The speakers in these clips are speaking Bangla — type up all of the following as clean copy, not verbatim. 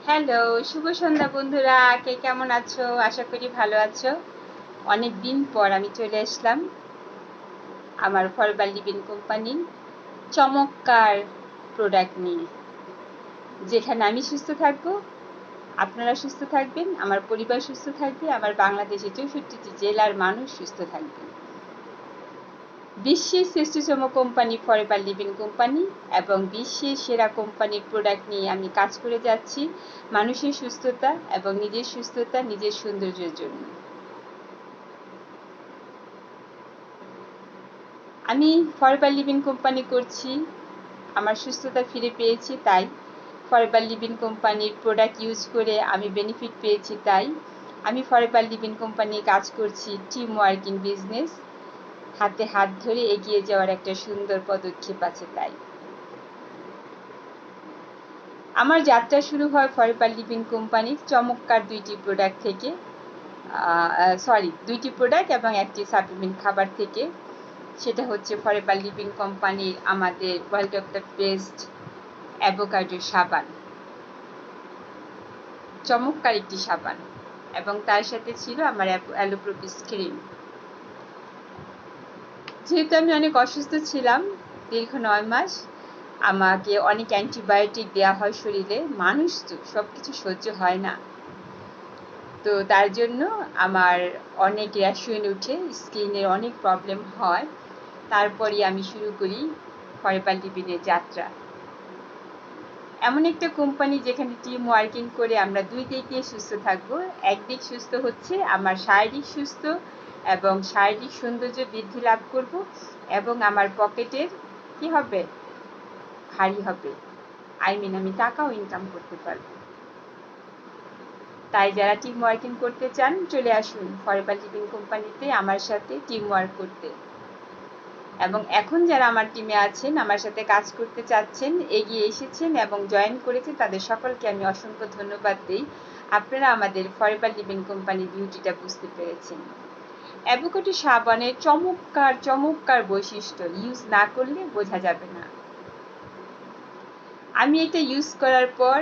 হ্যালো, শুভ সন্ধ্যা বন্ধুরা। কে কেমন আছো? আশা করি ভালো আছো। অনেক দিন পর আমি চলে আসলাম আমার ফরবার লিভিং কোম্পানির চমৎকার প্রোডাক্ট নিয়ে, যেখানে আমি সুস্থ থাকবো, আপনারা সুস্থ থাকবেন, আমার পরিবার সুস্থ থাকবে, আমার বাংলাদেশে 64টি জেলার মানুষ সুস্থ থাকবে। বিশ্বের শ্রেষ্ঠতম কোম্পানি ফরএভার লিভিং কোম্পানি এবং বিশ্বের সেরা কোম্পানির প্রোডাক্ট নিয়ে আমি কাজ করে যাচ্ছি মানুষের সুস্থতা এবং নিজের সুস্থতা, নিজের সৌন্দর্যের জন্য। আমি ফরএভার লিভিং কোম্পানি করছি, আমার সুস্থতা ফিরে পেয়েছি, তাই ফরএভার লিভিং কোম্পানির প্রোডাক্ট ইউজ করে আমি বেনিফিট পেয়েছি, তাই আমি ফরএভার লিভিং কোম্পানি কাজ করছি টিম ওয়ার্কিং বিজনেস, হাতে হাত ধরে এগিয়ে যাওয়ার একটা সুন্দর পদক্ষেপ আছে। তাই আমার যাত্রা শুরু হয় ফরএভার লিভিং কোম্পানির চমৎকার দুইটি প্রোডাক্ট এবং একটি সাপ্লিমেন্ট খাবার থেকে। সেটা হচ্ছে ফরএভার লিভিং কোম্পানির আমাদের world of the best avocado সাবান, চমৎকার একটি সাবান, এবং তার সাথে ছিল আমার অ্যালোপ্রোপিস ক্রিম। যেহেতু আমি অনেক অসুস্থ ছিলাম দীর্ঘ 9 মাস, আমাকে অনেক অ্যান্টিবায়োটিক দেওয়া হয় শরীরে। মানুষ তো সব কিছু সহ্য হয় না, তো তার জন্য আমার অনেক র্যাশন উঠে, স্কিনের অনেক প্রবলেম হয়। তারপরই আমি শুরু করি ফরএভার লিভিংয়ের যাত্রা। এমন একটা কোম্পানি যেখানে টিম ওয়ার্কিং করে আমরা দুই দিকে সুস্থ থাকবো। একদিক সুস্থ হচ্ছে আমার শারীরিক সুস্থ এবং শারীরিক সৌন্দর্য বৃদ্ধি লাভ করব, এবং আমার পকেটের কি হবে, ভারী হবে। আমি টাকাও ইনকাম করতে পারবো। তাই যারা টিম ওয়ার্কিং করতে চান, চলে আসুন ফরএভার লিভিং কোম্পানিতে আমার সাথে টিম ওয়ার্ক করতে। এবং এখন যারা আমার টিমে আছেন, আমার সাথে কাজ করতে চাচ্ছেন, এগিয়ে এসেছেন এবং জয়েন করেছেন, তাদের সকলকে আমি অসংখ্য ধন্যবাদ দিই। আপনারা আমাদের ফরএভার লিভিং কোম্পানির বিউটিটা বুঝতে পেরেছেন। অ্যাভোকাডো সাবানের চমৎকার চমৎকার বৈশিষ্ট্য ইউজ না করলে বোঝা যাবে না। আমি এটা ইউজ করার পর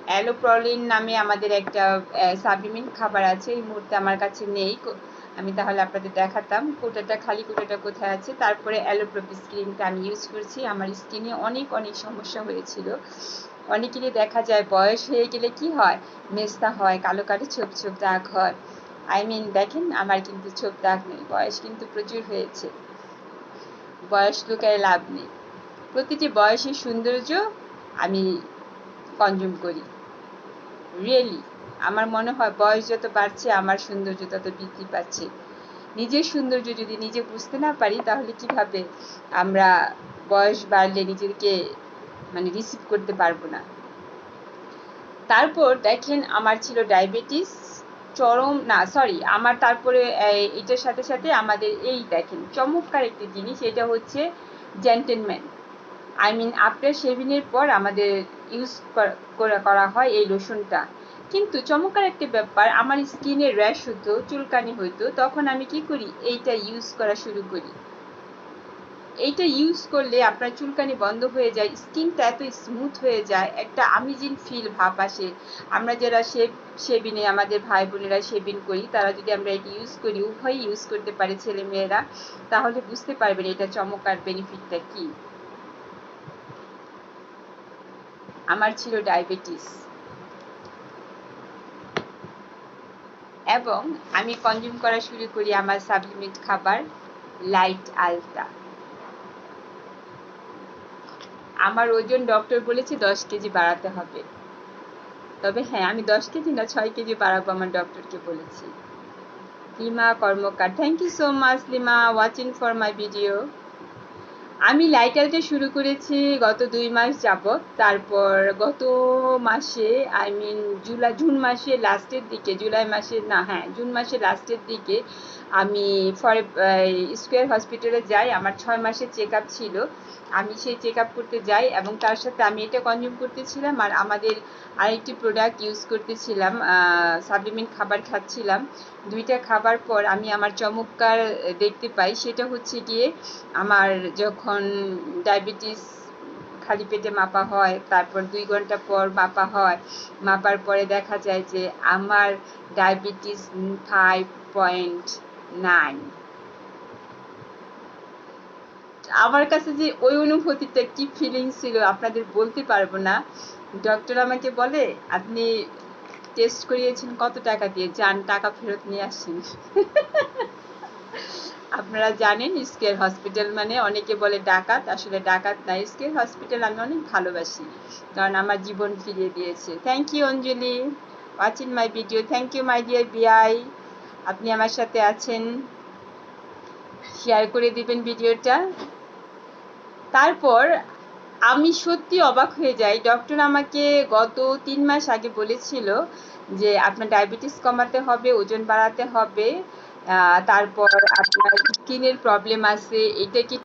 অ্যালোপ্রলিন নামে আমাদের একটা সাপ্লিমেন্ট খাবার আছে, এই মুহূর্তে আমার কাছে নেই, আমি তাহলে আপনাদের দেখাতাম। খালি কোটাটা কোথায় আছে। তারপরে অ্যালোপ্রোপিস ক্রিমটা আমি ইউজ করছি। আমার স্কিনে অনেক সমস্যা হয়েছিল। অনেকেরই দেখা যায় বয়স হয়ে গেলে কি হয়, মেস্তা হয়, কালো কালো ছোপ ছোপ দাগ হয়। দেখেন, আমার কিন্তু ছোপ দাগ নেই, বয়স কিন্তু প্রচুর হয়েছে। বয়স লুকায় লাভ নেই, প্রতিটি বয়সের সৌন্দর্য আমি কনজিউম করি। রিয়েলি আমার মনে হয় বয়স যত বাড়ছে আমার সৌন্দর্য তত বৃদ্ধি পাচ্ছে। নিজের সৌন্দর্য যদি নিজে বুঝতে না পারি, তাহলে কিভাবে আমরা বয়স বাড়লে নিজেকে রিসিভ করতে পারবো না। তারপর দেখেন, আমার ছিল ডায়াবেটিস, আমার তারপরে এটার সাথে সাথে আমাদের এই দেখেন চমৎকার একটি জিনিস, এটা হচ্ছে জেন্টেলম্যান। আফটার শেভিংয়ের পর আমাদের ইউজ করা হয় এই লোশনটা। কিন্তু চমৎকার একটা ব্যাপার, আমার স্কিনে র্যাশ হতো, চুলকানি হতো, তখন আমি কি করি, এইটা ইউজ করা শুরু করি। এইটা ইউজ করলে আপনার চুলকানি বন্ধ হয়ে যায়, স্কিনটা এত স্মুথ হয়ে যায়, একটা আমেজিং ফিল ভাব আসে। আমরা যারা শেভিনে আমাদের ভাই বোনেরা শেভিং করি, তারা যদি আমরা এটা ইউজ করি, উভয়ই ইউজ করতে পারে ছেলে মেয়েরা, তাহলে বুঝতে পারবেন এটা চমৎকার বেনিফিটটা কি। আমার ছিল ডায়াবেটিস এবং আমি কনজিউম করা শুরু করি আমার সাপ্লিমেন্ট খাবার লাইট আলটা। আমার ওজন ডক্টর বলেছে 10 কেজি বাড়াতে হবে, তবে হ্যাঁ, আমি 10 কেজি না 6 কেজি বাড়াবো, আমার ডক্টরকে বলেছি। Lima Karmakar, thank you so much Lima, watching for my video. আমি লাইট আলটা শুরু করেছি গত 2 মাস যাবত। তারপর গত মাসে জুন মাসের লাস্টের দিকে, জুন মাসের লাস্টের দিকে আমি স্কোয়ার হসপিটালে যাই। আমার 6 মাসের চেক আপ ছিল, আমি সেই চেক আপ করতে যাই এবং তার সাথে আমি এটা কনজিউম করতেছিলাম আর আমাদের আরেকটি প্রোডাক্ট ইউজ করতেছিলাম, সাপ্লিমেন্ট খাবার খাচ্ছিলাম। দুইটা খাবার পর আমি আমার চমৎকার দেখতে পাই, সেটা হচ্ছে গিয়ে আমার যখন ডায়াবেটিস খালি পেটে মাপা হয়, তারপর 2 ঘন্টা পর মাপা হয়। মাপার পরে দেখা যায় যে আমার ডায়াবেটিস 5.9। আমার কাছে যে ওই অনুভূতিটা কি ফিলিং ছিল আপনাদের বলতে পারবো না। ডক্টর আমাকে বলে, আপনি টেস্ট করিয়েছেন কত টাকা দিয়ে, যান টাকা ফেরত নিয়ে আসেন। আপনারা জানেন স্কেয়ার হসপিটাল মানে অনেকে বলে ডাকাত, আসলে ডাকাত না, স্কেয়ার হসপিটাল আমি অনেক ভালোবাসি, কারণ আমার জীবন ফিরিয়ে দিয়েছে। Thank you Anjali, watching my video. Thank you my dear বিআই, আপনি আমার সাথে আছেন, শেয়ার করে দিবেন ভিডিওটা। তারপর আমি সত্যি অবাক হয়ে যাই, ডক্টর আমাকে গত 3 মাস আগে বলেছিল যে আপনার ডায়াবেটিস কমাতে হবে, ওজন বাড়াতে হবে, তারপর আপনার স্কিনের প্রবলেম আছে, এটা কি